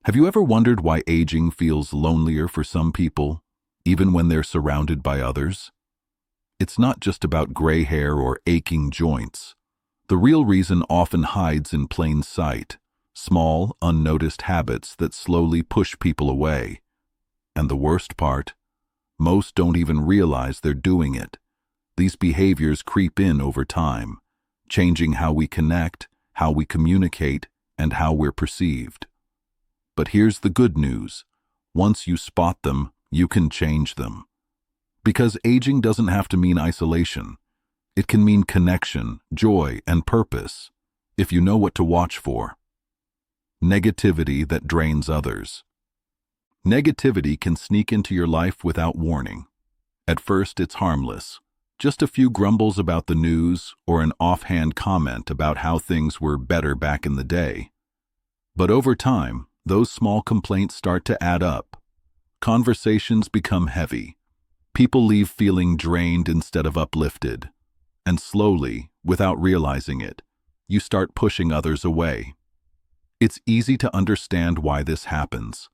Have you ever wondered why aging feels lonelier for some people, even when they're surrounded by others? It's not just about gray hair or aching joints. The real reason often hides in plain sight, small, unnoticed habits that slowly push people away. And the worst part, most don't even realize they're doing it. These behaviors creep in over time, changing how we connect, how we communicate, and how we're perceived. But here's the good news. Once you spot them, you can change them. Because aging doesn't have to mean isolation. It can mean connection, joy, and purpose, if you know what to watch for. Negativity that drains others. Negativity can sneak into your life without warning. At first, it's harmless. Just a few grumbles about the news or an offhand comment about how things were better back in the day. But over time, those small complaints start to add up. Conversations become heavy. People leave feeling drained instead of uplifted. And slowly, without realizing it, you start pushing others away. It's easy to understand why this happens.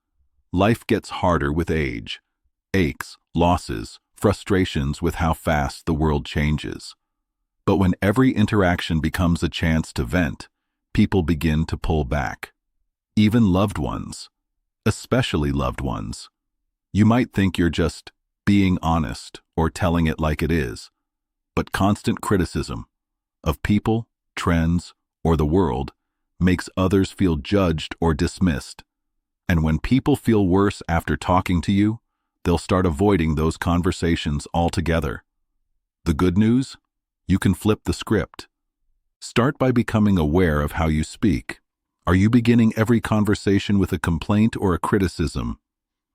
Life gets harder with age. Aches, losses, frustrations with how fast the world changes. But when every interaction becomes a chance to vent, people begin to pull back. Even loved ones, especially loved ones. You might think you're just being honest or telling it like it is, but constant criticism of people, trends, or the world makes others feel judged or dismissed. And when people feel worse after talking to you, they'll start avoiding those conversations altogether. The good news? You can flip the script. Start by becoming aware of how you speak. Are you beginning every conversation with a complaint or a criticism?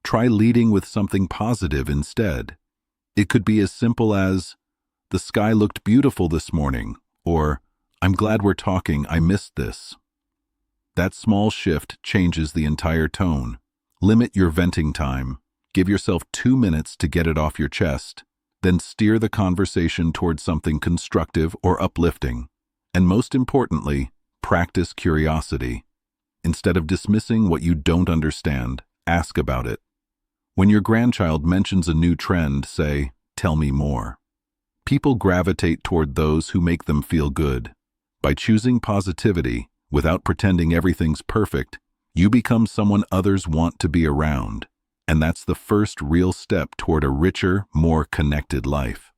Try leading with something positive instead. It could be as simple as, "The sky looked beautiful this morning," or, "I'm glad we're talking, I missed this." That small shift changes the entire tone. Limit your venting time. Give yourself 2 minutes to get it off your chest. Then steer the conversation towards something constructive or uplifting. And most importantly, practice curiosity. Instead of dismissing what you don't understand, ask about it. When your grandchild mentions a new trend, say, "Tell me more." People gravitate toward those who make them feel good. By choosing positivity, without pretending everything's perfect, you become someone others want to be around. And that's the first real step toward a richer, more connected life.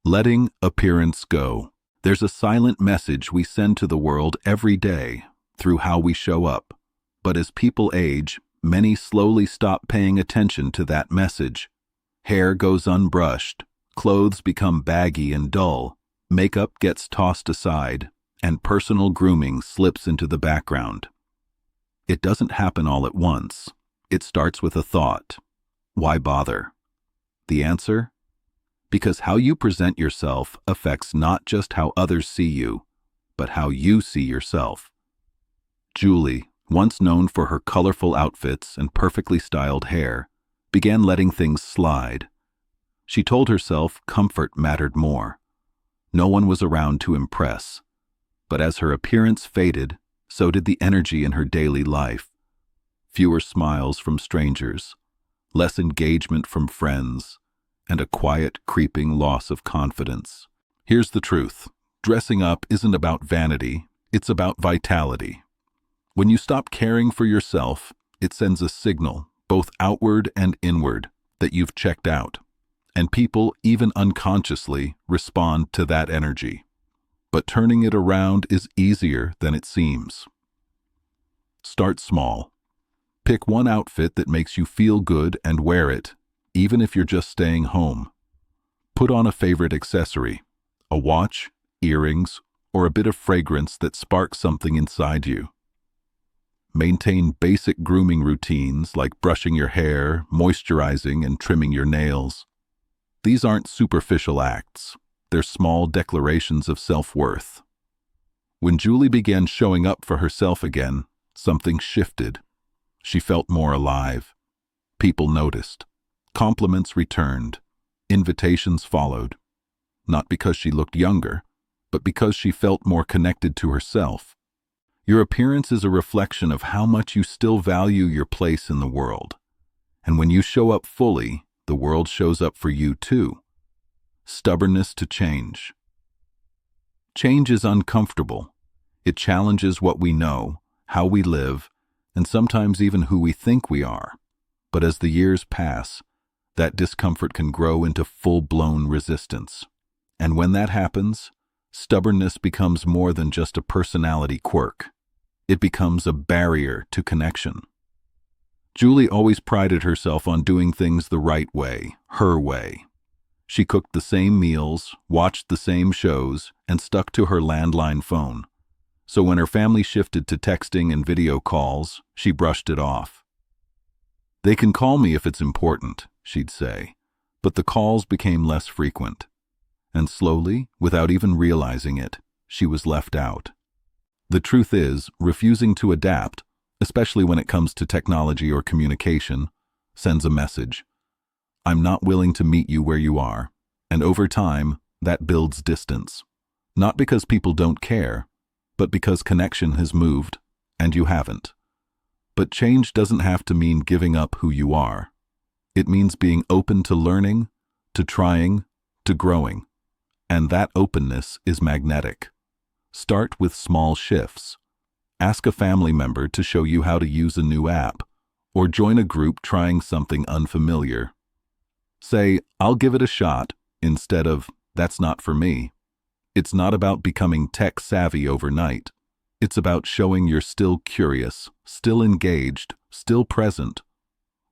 Letting appearance go. There's a silent message we send to the world every day through how we show up. But as people age, many slowly stop paying attention to that message. Hair goes unbrushed, clothes become baggy and dull, makeup gets tossed aside, and personal grooming slips into the background. It doesn't happen all at once. It starts with a thought. Why bother? The answer? Because how you present yourself affects not just how others see you, but how you see yourself. Julie, once known for her colorful outfits and perfectly styled hair, began letting things slide. She told herself comfort mattered more. No one was around to impress. But as her appearance faded, so did the energy in her daily life. Fewer smiles from strangers, less engagement from friends, and a quiet, creeping loss of confidence. Here's the truth. Dressing up isn't about vanity, it's about vitality. When you stop caring for yourself, it sends a signal, both outward and inward, that you've checked out. And people, even unconsciously, respond to that energy. But turning it around is easier than it seems. Start small. Pick one outfit that makes you feel good and wear it, even if you're just staying home. Put on a favorite accessory, a watch, earrings, or a bit of fragrance that sparks something inside you. Maintain basic grooming routines like brushing your hair, moisturizing, and trimming your nails. These aren't superficial acts. They're small declarations of self-worth. When Julie began showing up for herself again, something shifted. She felt more alive. People noticed. Compliments returned. Invitations followed. Not because she looked younger, but because she felt more connected to herself. Your appearance is a reflection of how much you still value your place in the world. And when you show up fully, the world shows up for you too. Stubbornness to change. Change is uncomfortable. It challenges what we know, how we live, and sometimes even who we think we are. But as the years pass, that discomfort can grow into full-blown resistance. And when that happens, stubbornness becomes more than just a personality quirk. It becomes a barrier to connection. Julie always prided herself on doing things the right way, her way. She cooked the same meals, watched the same shows, and stuck to her landline phone. So when her family shifted to texting and video calls, she brushed it off. "They can call me if it's important," she'd say, but the calls became less frequent. And slowly, without even realizing it, she was left out. The truth is, refusing to adapt, especially when it comes to technology or communication, sends a message. I'm not willing to meet you where you are, and over time, that builds distance. Not because people don't care, but because connection has moved, and you haven't. But change doesn't have to mean giving up who you are. It means being open to learning, to trying, to growing. And that openness is magnetic. Start with small shifts. Ask a family member to show you how to use a new app, or join a group trying something unfamiliar. Say, "I'll give it a shot," instead of, "That's not for me." It's not about becoming tech-savvy overnight. It's about showing you're still curious, still engaged, still present.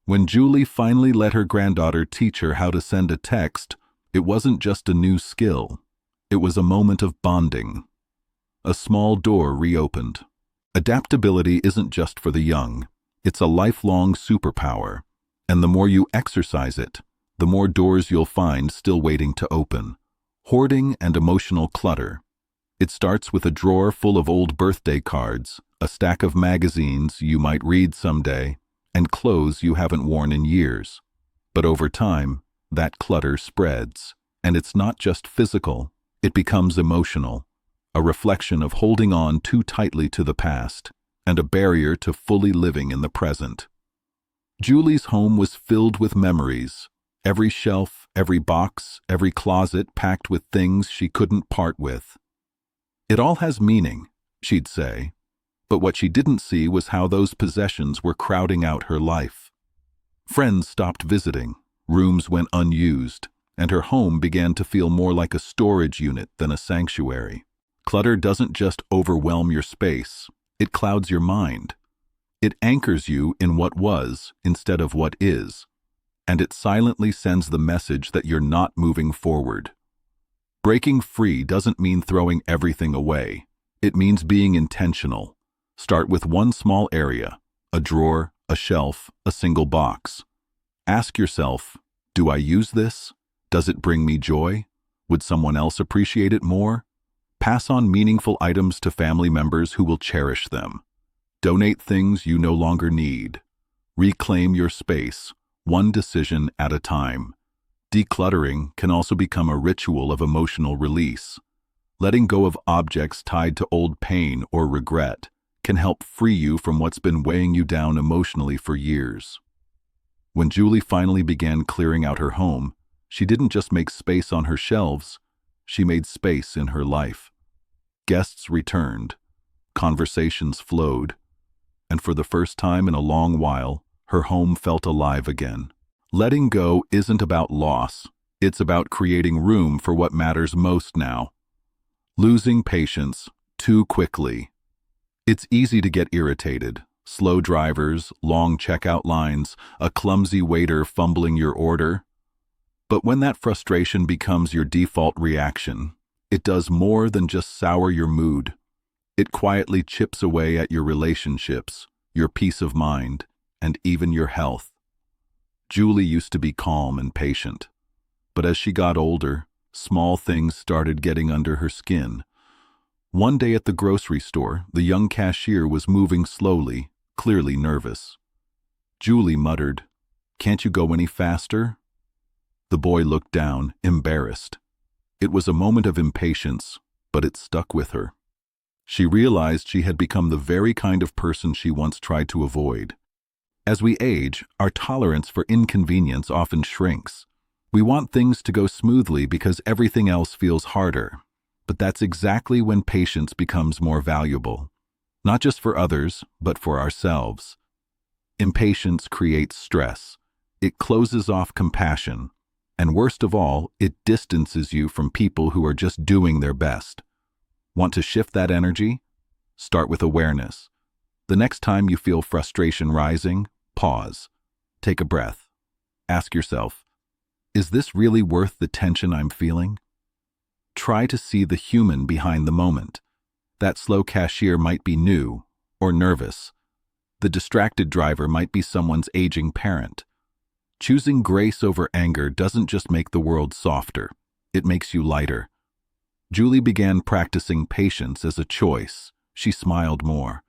When Julie finally let her granddaughter teach her how to send a text, it wasn't just a new skill. It was a moment of bonding. A small door reopened. Adaptability isn't just for the young. It's a lifelong superpower. And the more you exercise it, the more doors you'll find still waiting to open. Hoarding and emotional clutter. It starts with a drawer full of old birthday cards, a stack of magazines you might read someday, and clothes you haven't worn in years. But over time, that clutter spreads, and it's not just physical, it becomes emotional, a reflection of holding on too tightly to the past, and a barrier to fully living in the present. Julie's home was filled with memories, every shelf, every box, every closet packed with things she couldn't part with. It all has meaning, she'd say, but what she didn't see was how those possessions were crowding out her life. Friends stopped visiting. Rooms went unused, and her home began to feel more like a storage unit than a sanctuary. Clutter doesn't just overwhelm your space, it clouds your mind. It anchors you in what was instead of what is, and it silently sends the message that you're not moving forward. Breaking free doesn't mean throwing everything away. It means being intentional. Start with one small area, a drawer, a shelf, a single box. Ask yourself, do I use this? Does it bring me joy? Would someone else appreciate it more? Pass on meaningful items to family members who will cherish them. Donate things you no longer need. Reclaim your space, one decision at a time. Decluttering can also become a ritual of emotional release. Letting go of objects tied to old pain or regret can help free you from what's been weighing you down emotionally for years. When Julie finally began clearing out her home, she didn't just make space on her shelves, she made space in her life. Guests returned, conversations flowed, and for the first time in a long while, her home felt alive again. Letting go isn't about loss, it's about creating room for what matters most now. Losing patience too quickly. It's easy to get irritated. Slow drivers, long checkout lines, a clumsy waiter fumbling your order. But when that frustration becomes your default reaction, it does more than just sour your mood. It quietly chips away at your relationships, your peace of mind, and even your health. Julie used to be calm and patient, but as she got older, small things started getting under her skin. One day at the grocery store, the young cashier was moving slowly, clearly nervous. Julie muttered, "Can't you go any faster?" The boy looked down, embarrassed. It was a moment of impatience, but it stuck with her. She realized she had become the very kind of person she once tried to avoid. As we age, our tolerance for inconvenience often shrinks. We want things to go smoothly because everything else feels harder. But that's exactly when patience becomes more valuable. Not just for others, but for ourselves. Impatience creates stress. It closes off compassion. And worst of all, it distances you from people who are just doing their best. Want to shift that energy? Start with awareness. The next time you feel frustration rising, pause. Take a breath. Ask yourself, is this really worth the tension I'm feeling? Try to see the human behind the moment. That slow cashier might be new or nervous. The distracted driver might be someone's aging parent. Choosing grace over anger doesn't just make the world softer, it makes you lighter. Julie began practicing patience as a choice. She smiled more,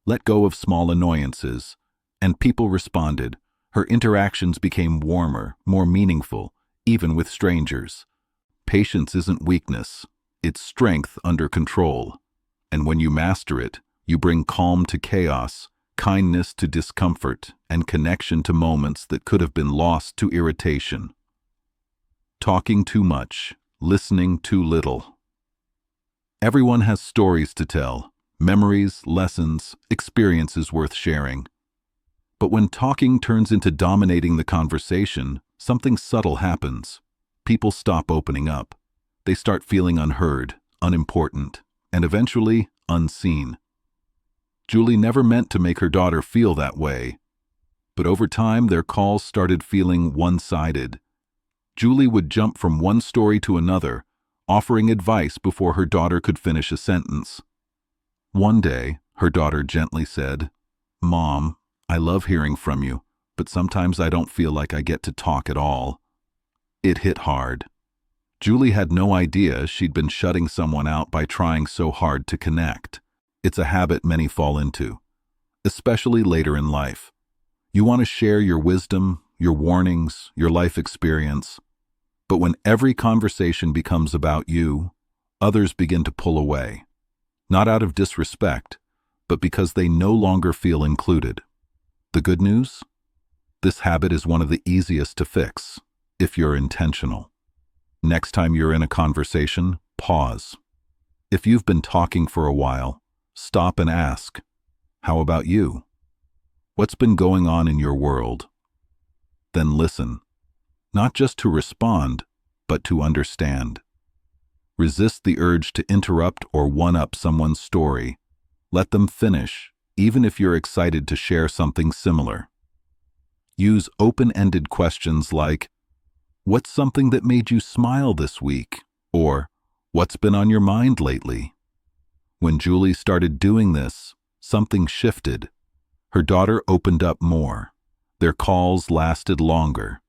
let go of small annoyances, and people responded. Her interactions became warmer, more meaningful, even with strangers. Patience isn't weakness, it's strength under control. And when you master it, you bring calm to chaos, kindness to discomfort, and connection to moments that could have been lost to irritation. Talking too much, listening too little. Everyone has stories to tell, memories, lessons, experiences worth sharing. But when talking turns into dominating the conversation, something subtle happens. People stop opening up. They start feeling unheard, unimportant, and eventually unseen. Julie never meant to make her daughter feel that way. But over time, their calls started feeling one-sided. Julie would jump from one story to another, offering advice before her daughter could finish a sentence. One day, her daughter gently said, "Mom, I love hearing from you, but sometimes I don't feel like I get to talk at all." It hit hard. Julie had no idea she'd been shutting someone out by trying so hard to connect. It's a habit many fall into, especially later in life. You want to share your wisdom, your warnings, your life experience. But when every conversation becomes about you, others begin to pull away. Not out of disrespect, but because they no longer feel included. The good news? This habit is one of the easiest to fix, if you're intentional. Next time you're in a conversation, pause. If you've been talking for a while, stop and ask, "How about you? What's been going on in your world?" Then listen, not just to respond, but to understand. Resist the urge to interrupt or one-up someone's story. Let them finish, even if you're excited to share something similar. Use open-ended questions like, "What's something that made you smile this week?" Or, "What's been on your mind lately?" When Julie started doing this, something shifted. Her daughter opened up more. Their calls lasted longer,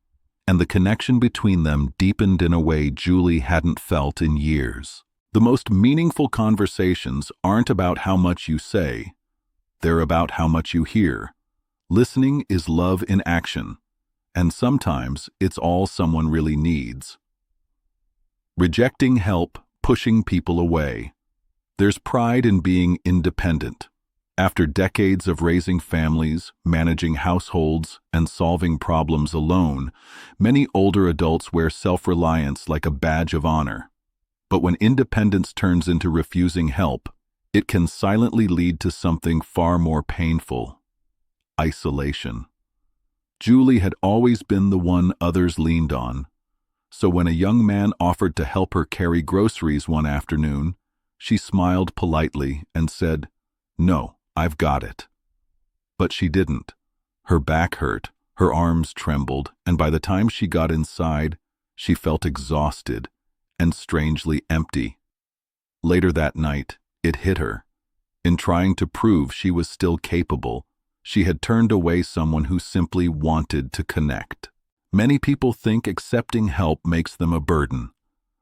and the connection between them deepened in a way Julie hadn't felt in years. The most meaningful conversations aren't about how much you say. They're about how much you hear. Listening is love in action, and sometimes it's all someone really needs. Rejecting help, pushing people away. There's pride in being independent. After decades of raising families, managing households, and solving problems alone, many older adults wear self-reliance like a badge of honor. But when independence turns into refusing help, it can silently lead to something far more painful: isolation. Julie had always been the one others leaned on. So when a young man offered to help her carry groceries one afternoon, she smiled politely and said, "No, I've got it." But she didn't. Her back hurt, her arms trembled, and by the time she got inside, she felt exhausted and strangely empty. Later that night, it hit her. In trying to prove she was still capable, she had turned away someone who simply wanted to connect. Many people think accepting help makes them a burden,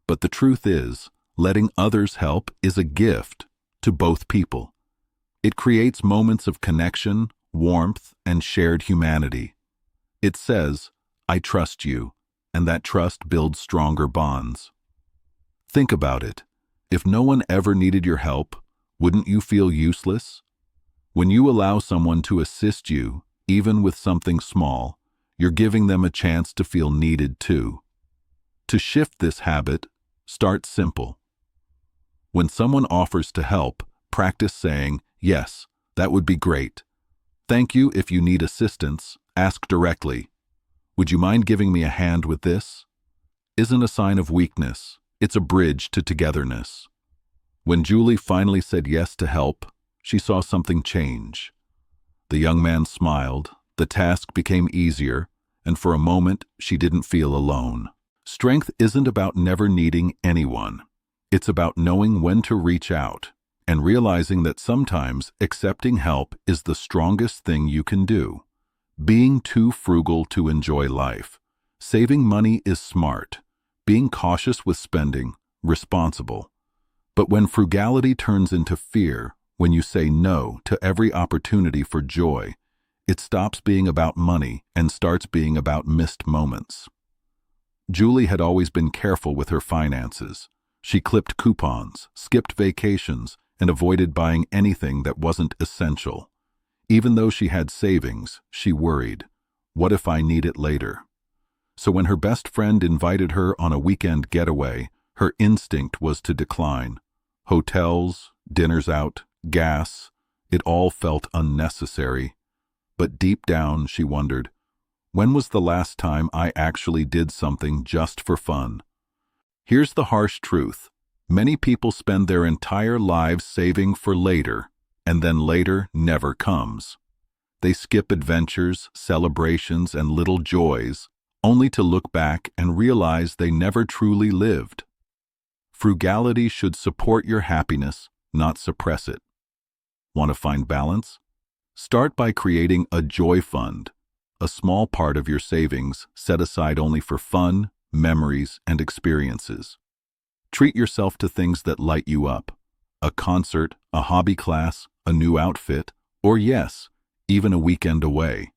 but the truth is, letting others help is a gift to both people. It creates moments of connection, warmth, and shared humanity. It says, "I trust you," and that trust builds stronger bonds. Think about it. If no one ever needed your help, Wouldn't you feel useless? When you allow someone to assist you, even with something small, you're giving them a chance to feel needed too. To shift this habit, start simple. When someone offers to help, practice saying, "Yes, that would be great. Thank you. If you need assistance, ask directly. Would you mind giving me a hand with this?" Isn't a sign of weakness. It's a bridge to togetherness. When Julie finally said yes to help, she saw something change. The young man smiled, the task became easier, and for a moment she didn't feel alone. Strength isn't about never needing anyone. It's about knowing when to reach out and realizing that sometimes accepting help is the strongest thing you can do. Being too frugal to enjoy life. Saving money is smart. Being cautious with spending, responsible. But when frugality turns into fear, when you say no to every opportunity for joy, it stops being about money and starts being about missed moments. Julie had always been careful with her finances. She clipped coupons, skipped vacations, and avoided buying anything that wasn't essential. Even though she had savings, she worried, what if I need it later? So when her best friend invited her on a weekend getaway, her instinct was to decline. Hotels, dinners out, gas, it all felt unnecessary. But deep down, she wondered, when was the last time I actually did something just for fun? Here's the harsh truth. Many people spend their entire lives saving for later, and then later never comes. They skip adventures, celebrations, and little joys, only to look back and realize they never truly lived. Frugality should support your happiness, not suppress it. Want to find balance? Start by creating a joy fund, a small part of your savings set aside only for fun, memories, and experiences. Treat yourself to things that light you up. A concert, a hobby class, a new outfit, or yes, even a weekend away.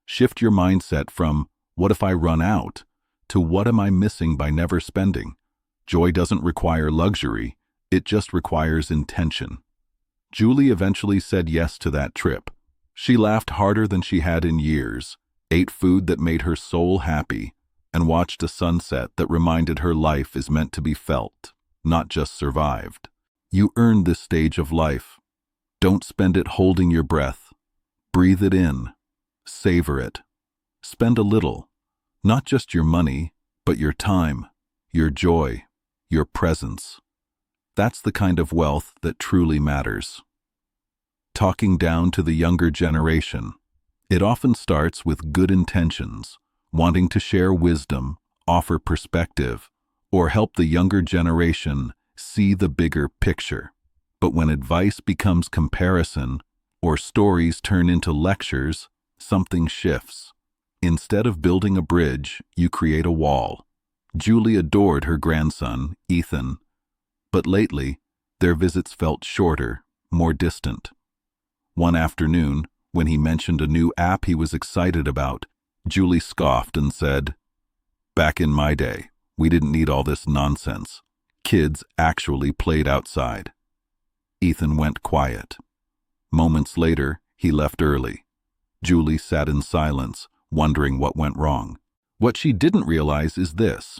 Shift your mindset from, what if I run out, to what am I missing by never spending? Joy doesn't require luxury, it just requires intention. Julie eventually said yes to that trip. She laughed harder than she had in years, ate food that made her soul happy, and watched a sunset that reminded her life is meant to be felt, not just survived. You earned this stage of life. Don't spend it holding your breath. Breathe it in. Savor it. Spend a little, not just your money, but your time, your joy, your presence. That's the kind of wealth that truly matters. Talking down to the younger generation. It often starts with good intentions, wanting to share wisdom, offer perspective, or help the younger generation see the bigger picture. But when advice becomes comparison, or stories turn into lectures, something shifts. Instead of building a bridge, you create a wall. Julie adored her grandson, Ethan, but lately, their visits felt shorter, more distant. One afternoon, when he mentioned a new app he was excited about, Julie scoffed and said, "Back in my day, we didn't need all this nonsense. Kids actually played outside." Ethan went quiet. Moments later, he left early. Julie sat in silence, wondering what went wrong. What she didn't realize is this.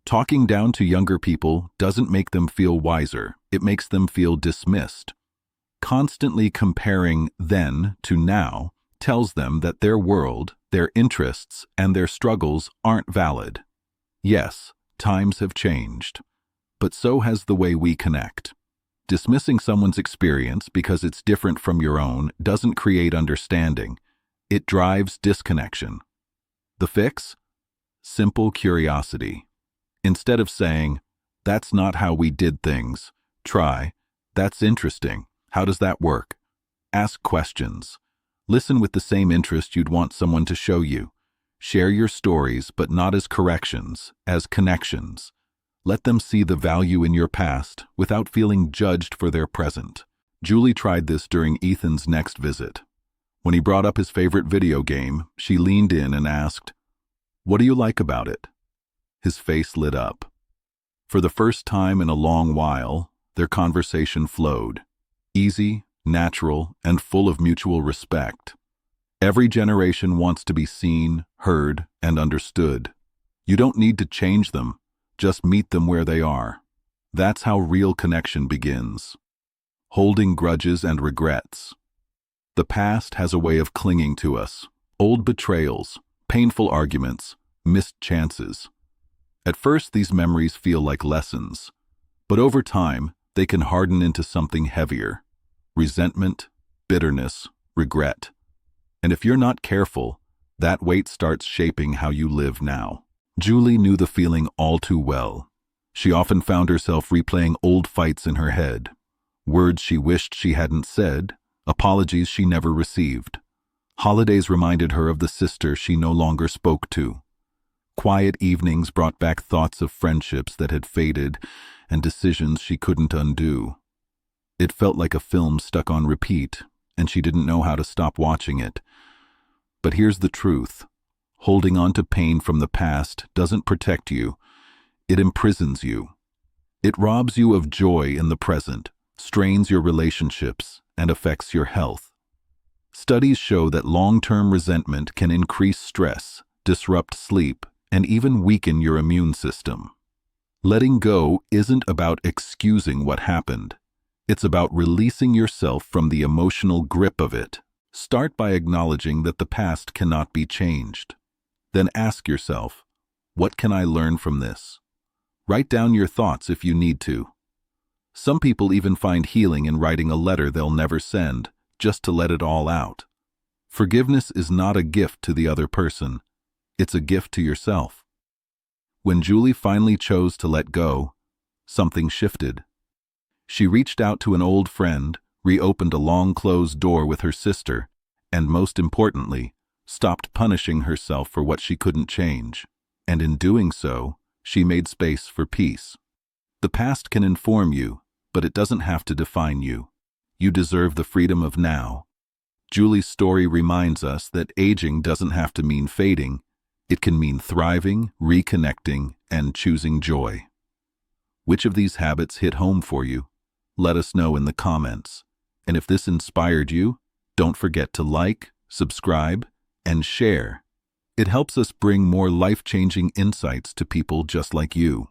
Talking down to younger people doesn't make them feel wiser, it makes them feel dismissed. Constantly comparing then to now tells them that their world, their interests, and their struggles aren't valid. Yes, times have changed, but so has the way we connect. Dismissing someone's experience because it's different from your own doesn't create understanding. It drives disconnection. The fix? Simple curiosity. Instead of saying, "That's not how we did things," try, "That's interesting. How does that work?" Ask questions. Listen with the same interest you'd want someone to show you. Share your stories, but not as corrections, as connections. Let them see the value in your past without feeling judged for their present. Julie tried this during Ethan's next visit. When he brought up his favorite video game, she leaned in and asked, "What do you like about it?" His face lit up. For the first time in a long while, their conversation flowed. easy, natural, and full of mutual respect. Every generation wants to be seen, heard, and understood. You don't need to change them, just meet them where they are. That's how real connection begins. Holding grudges and regrets. The past has a way of clinging to us. Old betrayals, painful arguments, missed chances. At first, these memories feel like lessons, but over time, they can harden into something heavier. Resentment, bitterness, regret. And if you're not careful, that weight starts shaping how you live now. Julie knew the feeling all too well. She often found herself replaying old fights in her head. Words she wished she hadn't said, apologies she never received. Holidays reminded her of the sister she no longer spoke to. Quiet evenings brought back thoughts of friendships that had faded and decisions she couldn't undo. It felt like a film stuck on repeat, and she didn't know how to stop watching it. But here's the truth. Holding on to pain from the past doesn't protect you. It imprisons you. It robs you of joy in the present, strains your relationships, and affects your health. Studies show that long-term resentment can increase stress, disrupt sleep, and even weaken your immune system. Letting go isn't about excusing what happened. It's about releasing yourself from the emotional grip of it. Start by acknowledging that the past cannot be changed. Then ask yourself, what can I learn from this? Write down your thoughts if you need to. Some people even find healing in writing a letter they'll never send, just to let it all out. Forgiveness is not a gift to the other person. It's a gift to yourself. When Julie finally chose to let go, something shifted. She reached out to an old friend, reopened a long-closed door with her sister, and most importantly, stopped punishing herself for what she couldn't change. And in doing so, she made space for peace. The past can inform you, but it doesn't have to define you. You deserve the freedom of now. Julie's story reminds us that aging doesn't have to mean fading. It can mean thriving, reconnecting, and choosing joy. Which of these habits hit home for you? Let us know in the comments. And if this inspired you, don't forget to like, subscribe, and share. It helps us bring more life-changing insights to people just like you.